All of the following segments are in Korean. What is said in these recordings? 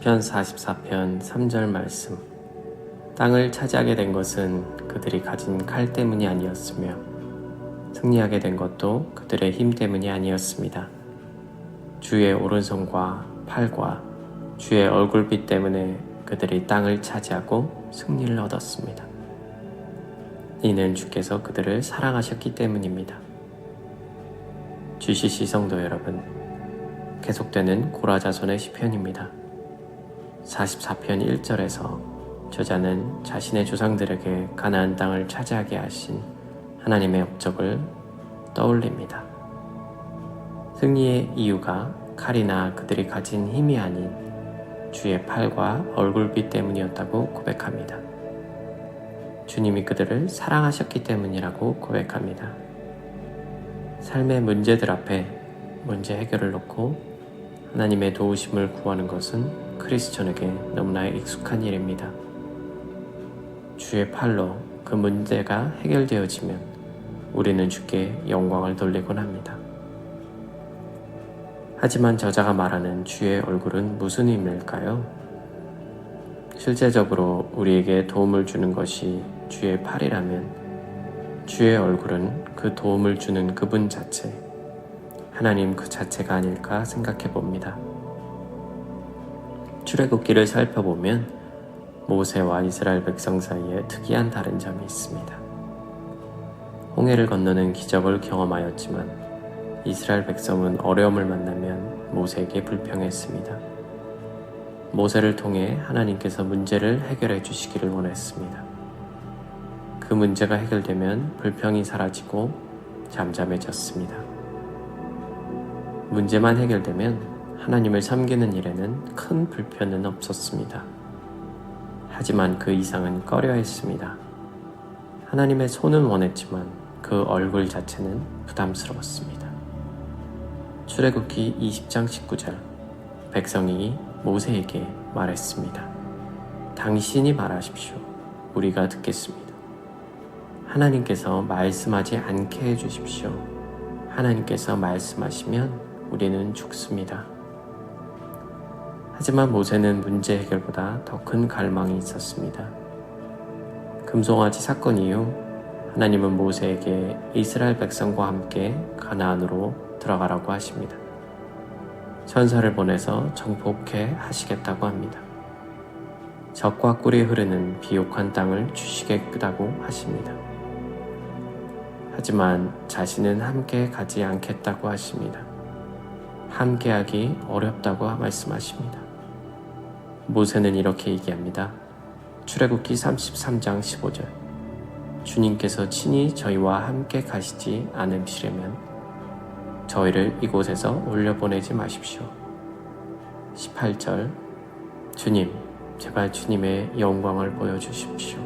시편 44편 3절 말씀. 땅을 차지하게 된 것은 그들이 가진 칼 때문이 아니었으며 승리하게 된 것도 그들의 힘 때문이 아니었습니다. 주의 오른손과 팔과 주의 얼굴빛 때문에 그들이 땅을 차지하고 승리를 얻었습니다. 이는 주께서 그들을 사랑하셨기 때문입니다. GCC 성도 여러분, 계속되는 고라 자손의 시편입니다. 44편 1절에서 저자는 자신의 조상들에게 가나안 땅을 차지하게 하신 하나님의 업적을 떠올립니다. 승리의 이유가 칼이나 그들이 가진 힘이 아닌 주의 팔과 얼굴빛 때문이었다고 고백합니다. 주님이 그들을 사랑하셨기 때문이라고 고백합니다. 삶의 문제들 앞에 문제 해결을 놓고 하나님의 도우심을 구하는 것은 크리스천에게 너무나 익숙한 일입니다. 주의 팔로 그 문제가 해결되어지면 우리는 주께 영광을 돌리곤 합니다. 하지만 저자가 말하는 주의 얼굴은 무슨 의미일까요? 실제적으로 우리에게 도움을 주는 것이 주의 팔이라면 주의 얼굴은 그 도움을 주는 그분 자체, 하나님 그 자체가 아닐까 생각해 봅니다. 출애굽기를 살펴보면 모세와 이스라엘 백성 사이에 특이한 다른 점이 있습니다. 홍해를 건너는 기적을 경험하였지만 이스라엘 백성은 어려움을 만나면 모세에게 불평했습니다. 모세를 통해 하나님께서 문제를 해결해 주시기를 원했습니다. 그 문제가 해결되면 불평이 사라지고 잠잠해졌습니다. 문제만 해결되면 하나님을 섬기는 일에는 큰 불편은 없었습니다. 하지만 그 이상은 꺼려했습니다. 하나님의 손은 원했지만 그 얼굴 자체는 부담스러웠습니다. 출애굽기 20장 19절, 백성이 모세에게 말했습니다. 당신이 말하십시오. 우리가 듣겠습니다. 하나님께서 말씀하지 않게 해주십시오. 하나님께서 말씀하시면 우리는 죽습니다. 하지만 모세는 문제 해결보다 더 큰 갈망이 있었습니다. 금송아지 사건 이후 하나님은 모세에게 이스라엘 백성과 함께 가나안으로 들어가라고 하십니다. 천사를 보내서 정복해 하시겠다고 합니다. 젖과 꿀이 흐르는 비옥한 땅을 주시겠다고 하십니다. 하지만 자신은 함께 가지 않겠다고 하십니다. 함께하기 어렵다고 말씀하십니다. 모세는 이렇게 얘기합니다. 출애굽기 33장 15절, 주님께서 친히 저희와 함께 가시지 않으시려면 저희를 이곳에서 올려보내지 마십시오. 18절, 주님, 제발 주님의 영광을 보여주십시오.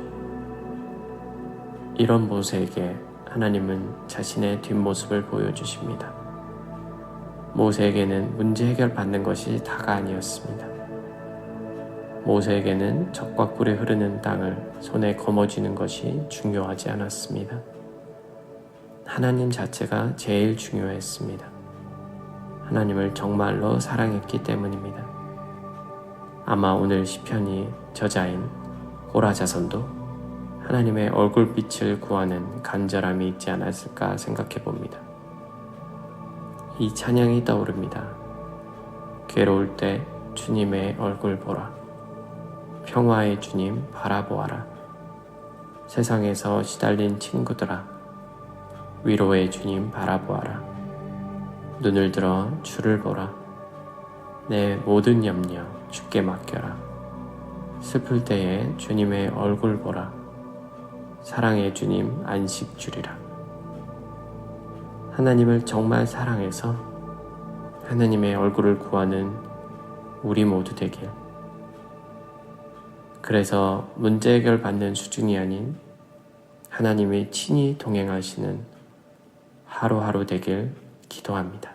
이런 모세에게 하나님은 자신의 뒷모습을 보여주십니다. 모세에게는 문제 해결 받는 것이 다가 아니었습니다. 모세에게는 젖과 꿀이 흐르는 땅을 손에 거머쥐는 것이 중요하지 않았습니다. 하나님 자체가 제일 중요했습니다. 하나님을 정말로 사랑했기 때문입니다. 아마 오늘 시편이 저자인 고라 자손도 하나님의 얼굴빛을 구하는 간절함이 있지 않았을까 생각해 봅니다. 이 찬양이 떠오릅니다. 괴로울 때 주님의 얼굴 보라. 평화의 주님 바라보아라. 세상에서 시달린 친구들아, 위로의 주님 바라보아라. 눈을 들어 주를 보라. 내 모든 염려 주께 맡겨라. 슬플 때에 주님의 얼굴 보라. 사랑의 주님 안식 주리라. 하나님을 정말 사랑해서 하나님의 얼굴을 구하는 우리 모두 되길. 그래서 문제 해결 받는 수준이 아닌 하나님이 친히 동행하시는 하루하루 되길 기도합니다.